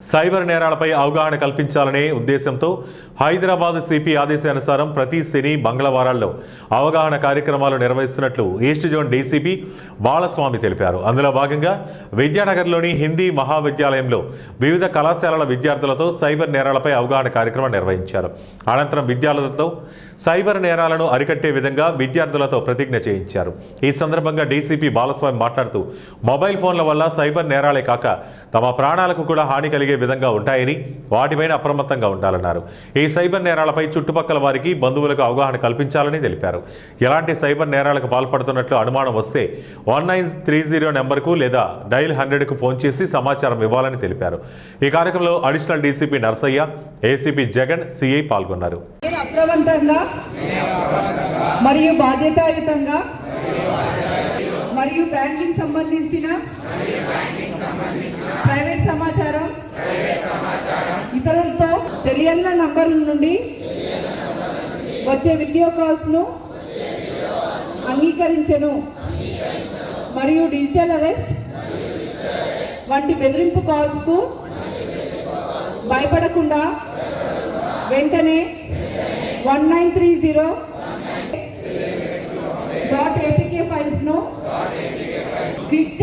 Cyber నేరాలపై అవగాహన కల్పించాలనే ఉద్దేశంతో హైదరాబాద్ సిపి ఆదేశానుసారం ప్రతి శని మంగళవారాల్లో అవగాహన కార్యక్రమాలు నిర్వహిస్తున్నట్లు ఈస్ట్ జోన్ డీసీపీ బాలస్వామి తెలిపారు. అందులో భాగంగా విద్యానగర్లోని హిందీ మహావిద్యాలయంలో వివిధ కళాశాలల విద్యార్థులతో సైబర్ నేరాలపై అవగాహన కార్యక్రమం నిర్వహించారు. అనంతరం విద్యార్థులతో సైబర్ నేరాలను అరికట్టే విధంగా విద్యార్థులతో ప్రతిజ్ఞ చేయించారు. ఈ సందర్భంగా డీసీపీ బాలస్వామి మాట్లాడుతూ మొబైల్ ఫోన్ల వల్ల సైబర్ నేరాలే కాక తమ ప్రాణాలకు కూడా హాని కలిగే విధంగా ఉంటాయని వాటిపైన అప్రమత్తంగా ఉండాలన్నారు. ఈ సైబర్ నేరాలపై చుట్టుపక్కల వారికి బంధువులకు అవగాహన కల్పించాలని తెలిపారు. ఎలాంటి సైబర్ నేరాలకు పాల్పడుతున్నట్లు అనుమానం వస్తే 1930 నెంబర్కు లేదా డైల్ 100కు ఫోన్ చేసి సమాచారం ఇవ్వాలని తెలిపారు. ఈ కార్యక్రమంలో additional DCP Narsaiah, ACP Jagan, CI పాల్గొన్నారు. అప్రమత్తంగా మరియు బాధ్యతాయుతంగా మరియు బ్యాంకింగ్ సంబంధించిన ప్రైవేట్ సమాచారం ఇతరులతో తెలియని నంబర్ల నుండి వచ్చే వీడియో కాల్స్ ను అంగీకరించెను మరియు డిజిటల్ అరెస్ట్ వంటి బెదిరింపు కాల్స్ కు భయపడకుండా వెంటనే 1930.apk ఫైల్స్ ను క్లిక్